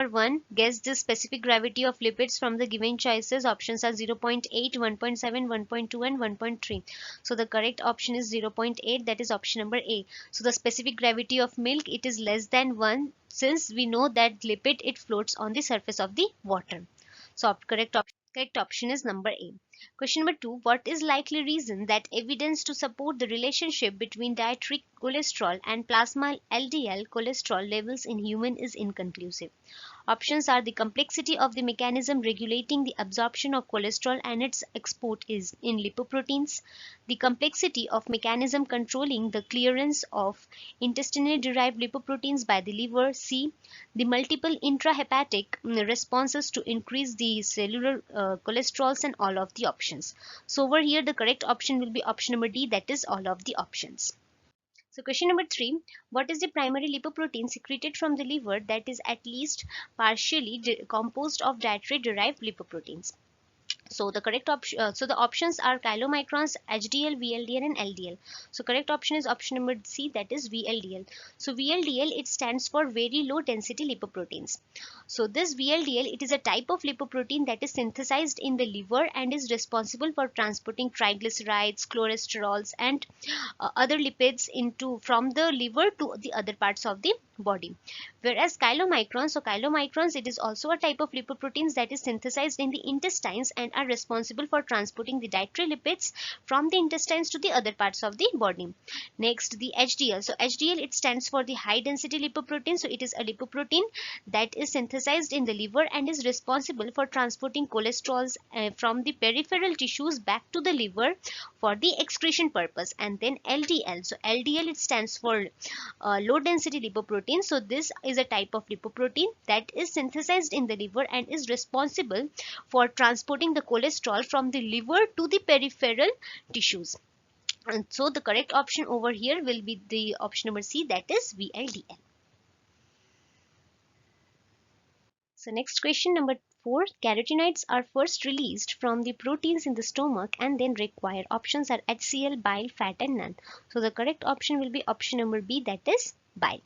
Number 1, guess the specific gravity of lipids from the given choices. Options are 0.8, 1.7, 1.2 and 1.3. So the correct option is 0.8, that is option number A. So the specific gravity of milk, it is less than 1, since we know that lipid, it floats on the surface of the water. So correct option is number A. Question number 2. What is likely reason that evidence to support the relationship between dietary cholesterol and plasma LDL cholesterol levels in human is inconclusive? Options are the complexity of the mechanism regulating the absorption of cholesterol and its export is in lipoproteins, the complexity of mechanism controlling the clearance of intestinally derived lipoproteins by the liver, C, the multiple intrahepatic responses to increase the cellular cholesterols, and all of the options. So over here the correct option will be option number D, that is all of the options. So question number 3, what is the primary lipoprotein secreted from the liver that is at least partially composed of dietary derived lipoproteins? So the correct option, so the options are chylomicrons, HDL, VLDL and LDL. So correct option is option number C, that is VLDL. So VLDL, it stands for very low density lipoproteins. So this VLDL, it is a type of lipoprotein that is synthesized in the liver and is responsible for transporting triglycerides, cholesterols and other lipids from the liver to the other parts of the body. Whereas chylomicrons, it is also a type of lipoproteins that is synthesized in the intestines and are responsible for transporting the dietary lipids from the intestines to the other parts of the body. Next, the HDL. So HDL, it stands for the high density lipoprotein. So it is a lipoprotein that is synthesized in the liver and is responsible for transporting cholesterols from the peripheral tissues back to the liver for the excretion purpose. And then LDL. So LDL, it stands for low density lipoprotein. So this is a type of lipoprotein that is synthesized in the liver and is responsible for transporting the cholesterol from the liver to the peripheral tissues. And so the correct option over here will be the option number C, that is VLDL. So next question number 4, carotenoids are first released from the proteins in the stomach and then require. Options are HCl, bile, fat and none. So the correct option will be option number B, that is bile.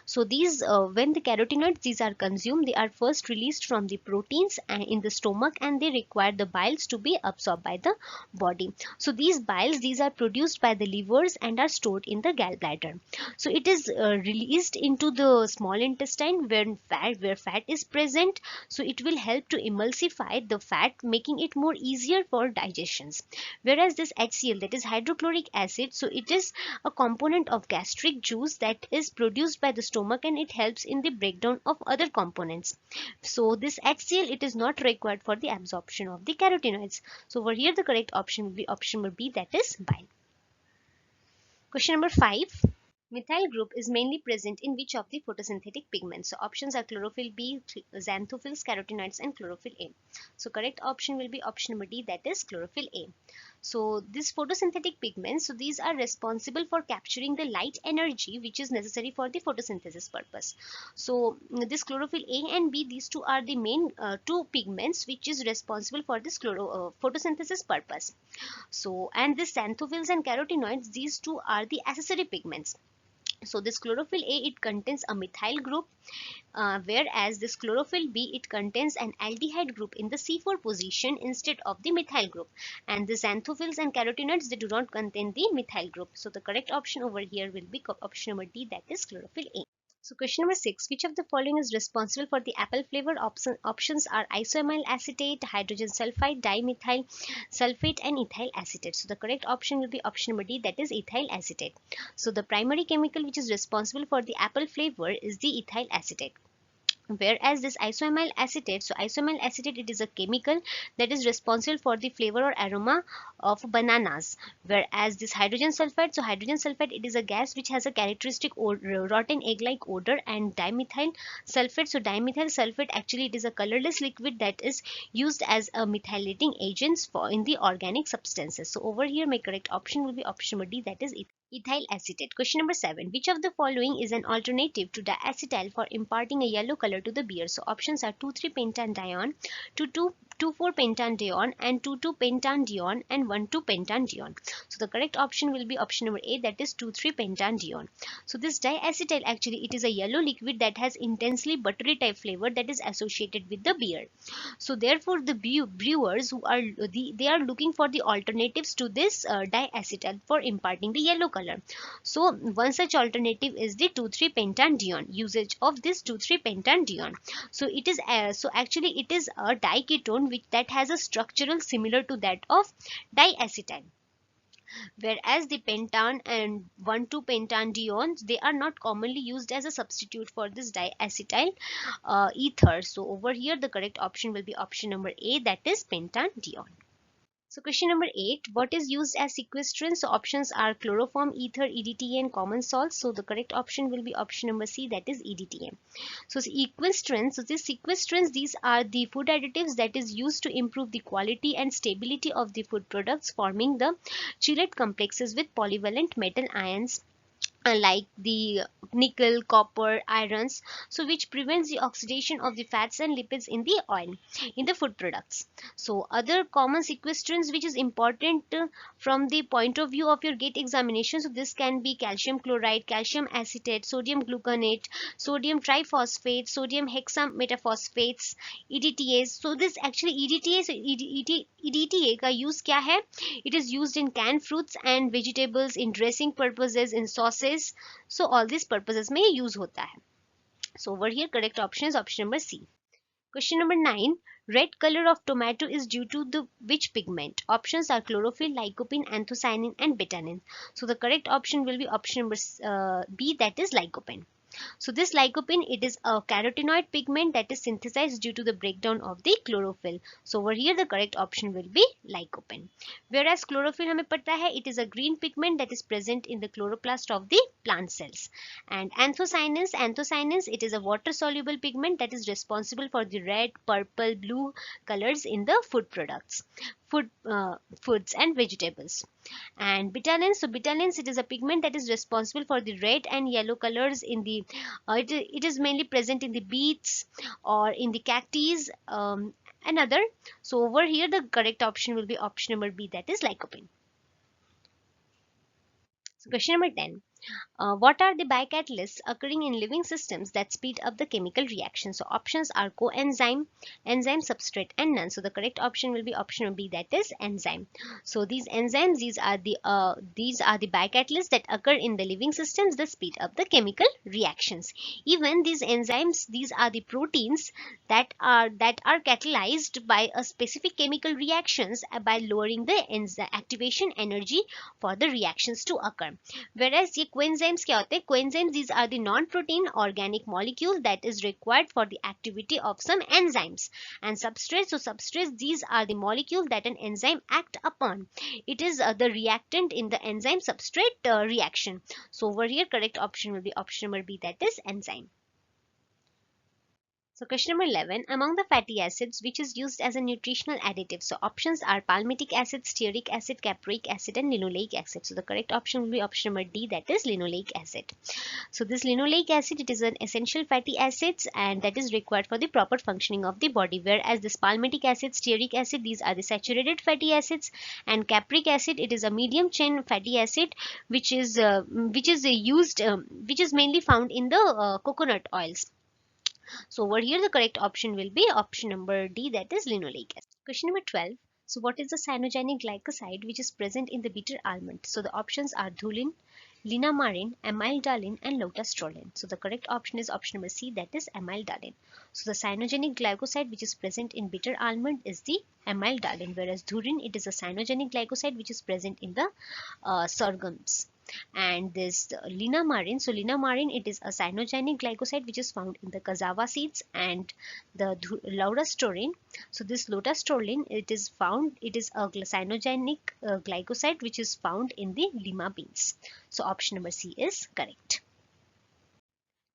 So these, when the carotenoids, these are consumed, they are first released from the proteins in the stomach and they require the biles to be absorbed by the body. So these biles, these are produced by the livers and are stored in the gallbladder. So it is released into the small intestine where fat is present. So it will help to emulsify the fat, making it more easier for digestions. Whereas this HCl, that is hydrochloric acid, so it is a component of gastric juice that is produced by the stomach and it helps in the breakdown of other components. So this HCl, it is not required for the absorption of the carotenoids. So over here the correct option will be option number B, that is bile. Question number 5. Methyl group is mainly present in which of the photosynthetic pigments? So options are chlorophyll B, xanthophylls, carotenoids and chlorophyll A. So correct option will be option number D, that is chlorophyll A. So these photosynthetic pigments, so these are responsible for capturing the light energy which is necessary for the photosynthesis purpose. So this chlorophyll A and B, these two are the main two pigments which is responsible for this photosynthesis purpose. So and this xanthophylls and carotenoids, these two are the accessory pigments. So this chlorophyll A, it contains a methyl group, whereas this chlorophyll B, it contains an aldehyde group in the C4 position instead of the methyl group. And the xanthophylls and carotenoids, they do not contain the methyl group. So the correct option over here will be option number D, that is chlorophyll A. So question number 6, which of the following is responsible for the apple flavor? Options are isoamyl acetate, hydrogen sulfide, dimethyl sulfate and ethyl acetate. So the correct option will be option number D, that is ethyl acetate. So the primary chemical which is responsible for the apple flavor is the ethyl acetate. Whereas this isoamyl acetate, so isoamyl acetate, it is a chemical that is responsible for the flavor or aroma of bananas. Whereas this hydrogen sulfide, so hydrogen sulfide, it is a gas which has a characteristic rotten egg-like odor. And dimethyl sulfate, so dimethyl sulfate, actually it is a colorless liquid that is used as a methylating agent in the organic substances. So over here my correct option will be option number D, that is ethyl acetate. Question number 7. Which of the following is an alternative to diacetyl for imparting a yellow color to the beer? So options are 2,3-pentanedione, 2,2 2,4-pentanedione and 2,2-pentanedione and 1,2-pentanedione. So the correct option will be option number A, that is 2,3-pentanedione. So this diacetyl, actually it is a yellow liquid that has intensely buttery type flavor that is associated with the beer. So therefore the brewers who are they are looking for the alternatives to this diacetyl for imparting the yellow color. So one such alternative is the 2,3-pentanedione, usage of this 2,3-pentanedione. So it is actually it is a diketone which that has a structural similar to that of diacetyl, whereas the pentan and 1,2-pentanediones, they are not commonly used as a substitute for this diacetyl ether. So over here the correct option will be option number A, that is pentanedione. So question number 8, what is used as sequestrant? So options are chloroform, ether, EDTA and common salts. So the correct option will be option number C, that is EDTA. So sequestrants, so these sequestrants, these are the food additives that is used to improve the quality and stability of the food products, forming the chelate complexes with polyvalent metal ions like the nickel, copper, irons, so which prevents the oxidation of the fats and lipids in the oil in the food products. So other common sequestrants which is important from the point of view of your gate examination, so this can be calcium chloride, calcium acetate, sodium gluconate, sodium triphosphate, sodium hexametaphosphates, EDTAs. So this actually EDTA, so EDTA का use क्या है? It is used in canned fruits and vegetables, in dressing purposes, in sauces. So all these purposes में use होता है. So over here correct option is option number C. Question number 9. Red color of tomato is due to the which pigment? Options are chlorophyll, lycopene, anthocyanin and betanin. So the correct option will be option number B, that is lycopene. So this lycopene, it is a carotenoid pigment that is synthesized due to the breakdown of the chlorophyll. So over here the correct option will be lycopene. Whereas chlorophyll हमें पता है, it is a green pigment that is present in the chloroplast of the plant cells. And anthocyanins, it is a water soluble pigment that is responsible for the red, purple, blue colors in the food products, foods and vegetables. And betanins, so betanins, it is a pigment that is responsible for the red and yellow colors in the it is mainly present in the beets or in the cactus and other. So over here the correct option will be option number B, that is lycopene. So question number 10. What are the bicatalysts occurring in living systems that speed up the chemical reaction? So options are coenzyme, enzyme, substrate and none. So the correct option will be option B, that is enzyme. So these enzymes, these are the bicatalysts that occur in the living systems that speed up the chemical reactions. Even these enzymes, these are the proteins that are catalyzed by a specific chemical reactions by lowering the activation energy for the reactions to occur. Whereas the coenzymes क्या होते हैं? Coenzymes, these are the non-protein organic molecule that is required for the activity of some enzymes. And substrates, so substrates, these are the molecule that an enzyme act upon. It is the reactant in the enzyme substrate reaction. So over here correct option will be option number B, that is enzyme. So question number 11, among the fatty acids which is used as a nutritional additive. So options are palmitic acid, stearic acid, caproic acid and linoleic acid. So the correct option will be option number D, that is linoleic acid. So this linoleic acid, it is an essential fatty acids and that is required for the proper functioning of the body, whereas this palmitic acid, stearic acid, these are the saturated fatty acids, and caproic acid, it is a medium chain fatty acid which is mainly found in the coconut oils. So over here the correct option will be option number D, that is linoleic acid. Question number 12. So what is the cyanogenic glycoside which is present in the bitter almond? So the options are dhulin, linamarin, amylidalin and lotastolin. So the correct option is option number C, that is amylidalin. So the cyanogenic glycoside which is present in bitter almond is the amylidalin, whereas dhulin, it is a cyanogenic glycoside which is present in the sorghums. And this linamarin, so linamarin, it is a cyanogenic glycoside which is found in the cassava seeds, and the lotastolin, so this lotastolin, it is a cyanogenic glycoside which is found in the lima beans. So option number C is correct.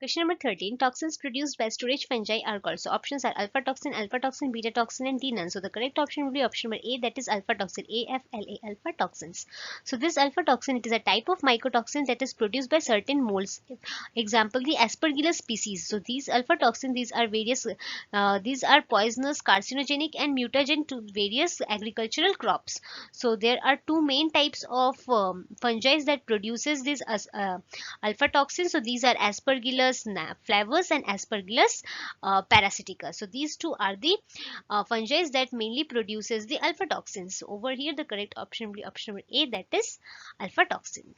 Question number 13. Toxins produced by storage fungi are called. So options are alpha toxin, beta toxin, and D none. So the correct option will be option number A, that is alpha toxin, AFLA, alpha toxins. So this alpha toxin, it is a type of mycotoxin that is produced by certain molds. Example, the Aspergillus species. So these alpha toxin, these are poisonous, carcinogenic, and mutagen to various agricultural crops. So there are two main types of fungi that produces this alpha toxin. So these are Aspergillus flavus and Aspergillus parasiticus. So these two are the fungi that mainly produces the alpha toxins. So over here the correct option will be option number A, that is alpha toxin.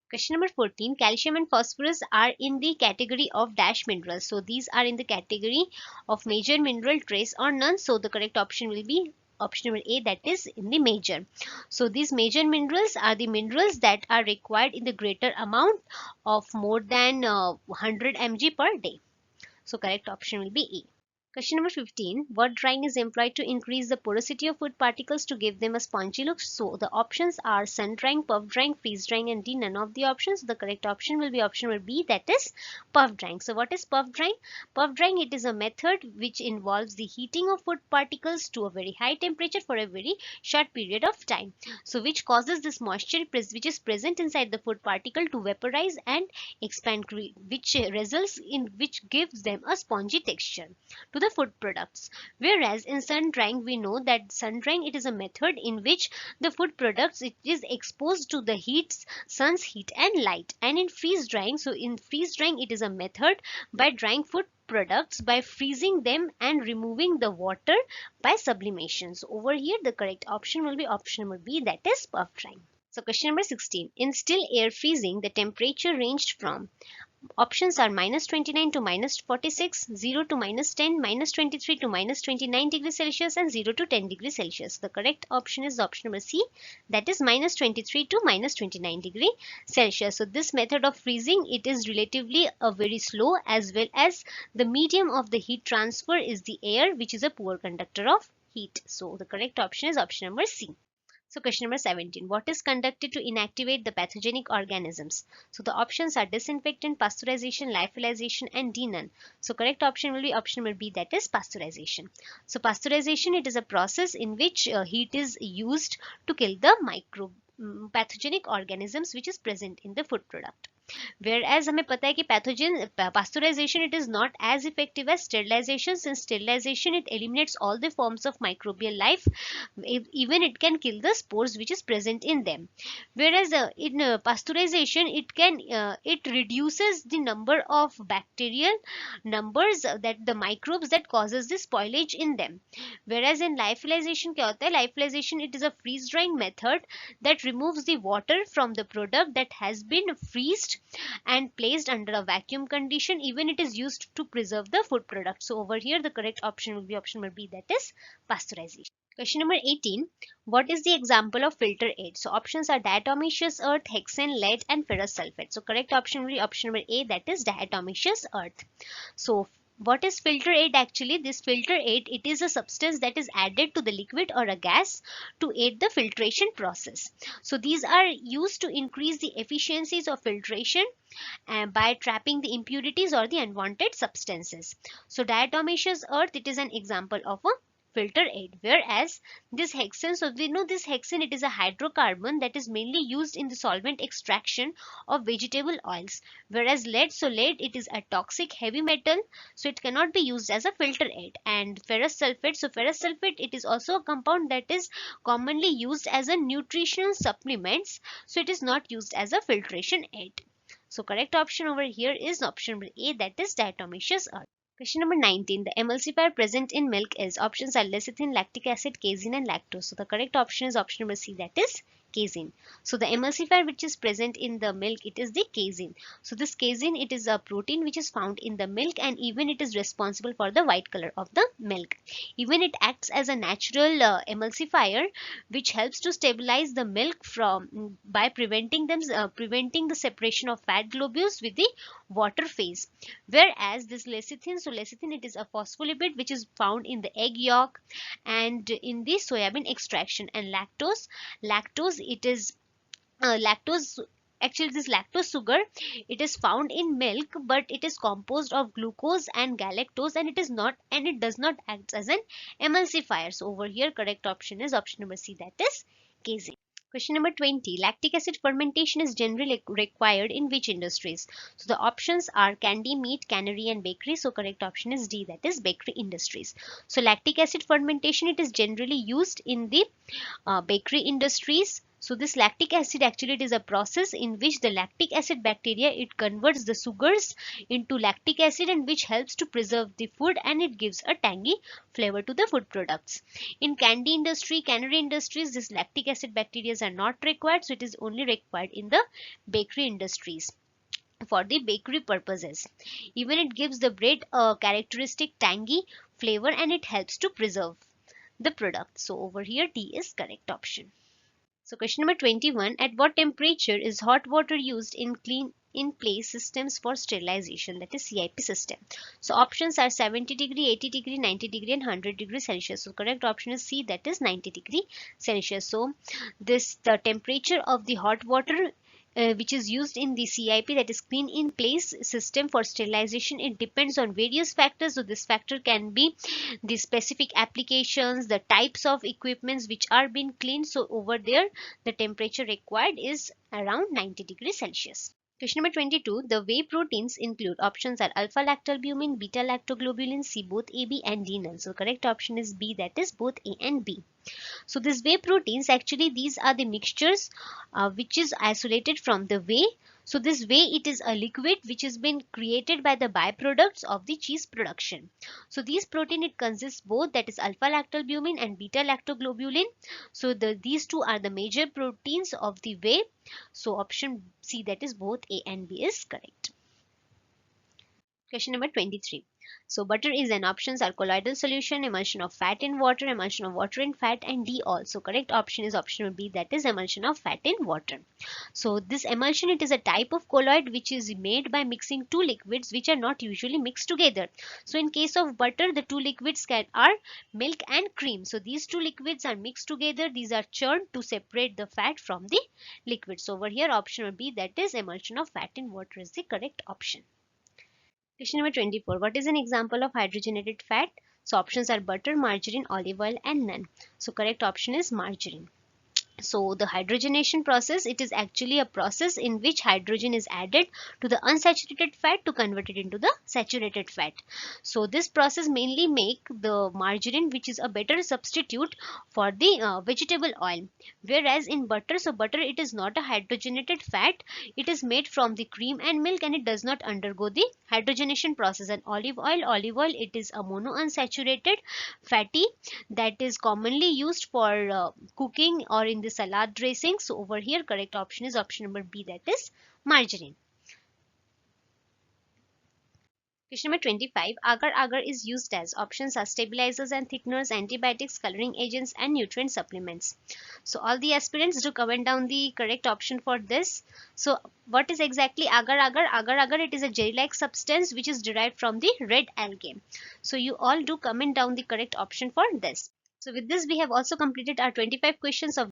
Question number 14. Calcium and phosphorus are in the category of dash minerals. So these are in the category of major mineral, trace or none. So the correct option will be option number A, that is in the major. So these major minerals are the minerals that are required in the greater amount of more than 100 mg per day. So correct option will be A. Question number 15. What drying is employed to increase the porosity of food particles to give them a spongy look? So the options are sun drying, puff drying, freeze drying, and D none of the options. The correct option will be option number B, that is puff drying. So what is puff drying? Puff drying, it is a method which involves the heating of food particles to a very high temperature for a very short period of time. So which causes this moisture which is present inside the food particle to vaporize and expand, which gives them a spongy texture to the food products. Whereas in sun drying, we know that sun drying, it is a method in which the food products, it is exposed to the sun's heat and light. And in freeze drying, so in freeze drying, it is a method by drying food products by freezing them and removing the water by sublimation. So over here the correct option will be option number B, that is puff drying. So question number 16. In still air freezing, the temperature ranged from options are -29 to -46, 0 to -10, -23 to -29 degrees Celsius, and 0 to 10 degrees Celsius. The correct option is option number C, that is -23 to -29 degree Celsius. So this method of freezing, it is relatively a very slow, as well as the medium of the heat transfer is the air, which is a poor conductor of heat. So the correct option is option number C. So question number 17. What is conducted to inactivate the pathogenic organisms? So the options are disinfectant, pasteurization, lyophilization, and D none. So correct option will be option number B, that is pasteurization. So pasteurization, it is a process in which heat is used to kill the pathogenic organisms which is present in the food product. Whereas हमें पता है कि pasteurization, it is not as effective as sterilization. Since sterilization, it eliminates all the forms of microbial life, even it can kill the spores which is present in them. Whereas in pasteurization, it reduces the number of bacterial numbers, that the microbes that causes the spoilage in them. Whereas in lyophilization, क्या होता है? Lyophilization, it is a freeze drying method that removes the water from the product that has been freezed and placed under a vacuum condition. Even it is used to preserve the food product. So over here the correct option will be option number B, that is pasteurization. Question number 18. What is the example of filter aid? So options are diatomaceous earth, hexane, lead, and ferrous sulfate. So correct option will be option number A, that is diatomaceous earth. So what is filter aid actually? This filter aid, it is a substance that is added to the liquid or a gas to aid the filtration process. So these are used to increase the efficiencies of filtration by trapping the impurities or the unwanted substances. So diatomaceous earth, it is an example of a filter aid. Whereas this hexane, so we know this hexane, it is a hydrocarbon that is mainly used in the solvent extraction of vegetable oils. Whereas lead, so lead, it is a toxic heavy metal, so it cannot be used as a filter aid. And ferrous sulfate, so ferrous sulfate, it is also a compound that is commonly used as a nutritional supplements, so it is not used as a filtration aid. So correct option over here is option number A, that is diatomaceous earth. Question number 19. The emulsifier present in milk is, options are lecithin, lactic acid, casein, and lactose. So the correct option is option number C, that is casein. So the emulsifier which is present in the milk, it is the casein. So this casein, it is a protein which is found in the milk, and even it is responsible for the white color of the milk. Even it acts as a natural emulsifier which helps to stabilize the milk by preventing the separation of fat globules with the water phase. Whereas this lecithin, so lecithin, it is a phospholipid which is found in the egg yolk and in the soybean extraction. And lactose, it is lactose Actually, this lactose sugar, it is found in milk, but it is composed of glucose and galactose, and it does not act as an emulsifier. So over here, correct option is option number C, that is casein. Question number 20. Lactic acid fermentation is generally required in which industries? So the options are candy, meat, cannery, and bakery. So correct option is D, that is bakery industries. So lactic acid fermentation, it is generally used in the bakery industries. So this lactic acid, actually it is a process in which the lactic acid bacteria, it converts the sugars into lactic acid, and which helps to preserve the food, and it gives a tangy flavor to the food products. In candy industry, cannery industries, this lactic acid bacteria are not required, so it is only required in the bakery industries for the bakery purposes. Even it gives the bread a characteristic tangy flavor, and it helps to preserve the product. So over here, D is correct option. So question number 21. At what temperature is hot water used in clean in place systems for sterilization, that is CIP system? So options are 70 degree, 80 degree, 90 degree, and 100 degree Celsius. So correct option is C, that is 90 degree Celsius. So the temperature of the hot water which is used in the CIP, that is clean in place system for sterilization, it depends on various factors. So this factor can be the specific applications, the types of equipments which are being cleaned. So over there, the temperature required is around 90 degrees Celsius. Question number 22. The whey proteins include, options are alpha lactalbumin, beta lactoglobulin, C both A, B, and D none. So correct option is B, that is both A and B. So these whey proteins, actually these are the mixtures which is isolated from the whey. So this whey, it is a liquid which has been created by the byproducts of the cheese production. So these protein, it consists both, that is alpha lactalbumin and beta lactoglobulin. So these two are the major proteins of the whey. So option C, that is both A and B is correct. Question number 23. So butter is an, options are colloidal solution, emulsion of fat in water, emulsion of water in fat, and D also. Correct option is option B, that is emulsion of fat in water. So this emulsion, it is a type of colloid which is made by mixing two liquids which are not usually mixed together. So in case of butter, the two liquids are milk and cream. So these two liquids are mixed together. These are churned to separate the fat from the liquid. So over here, option B, that is emulsion of fat in water, is the correct option. Question number 24. What is an example of hydrogenated fat? So options are butter, margarine, olive oil, and none. So correct option is margarine. So the hydrogenation process, it is actually a process in which hydrogen is added to the unsaturated fat to convert it into the saturated fat. So this process mainly make the margarine, which is a better substitute for the vegetable oil. Whereas in butter, so butter, it is not a hydrogenated fat. It is made from the cream and milk, and it does not undergo the hydrogenation process. And olive oil, it is a monounsaturated fatty that is commonly used for cooking or in the salad dressing. So over here, correct option is option number B, that is margarine. Question number 25. Agar-agar is used as, options are stabilizers and thickeners, antibiotics, coloring agents, and nutrient supplements. So all the aspirants, do comment down the correct option for this. So what is exactly agar-agar? Agar-agar, it is a jelly-like substance which is derived from the red algae. So you all do comment down the correct option for this. So with this, we have also completed our 25 questions of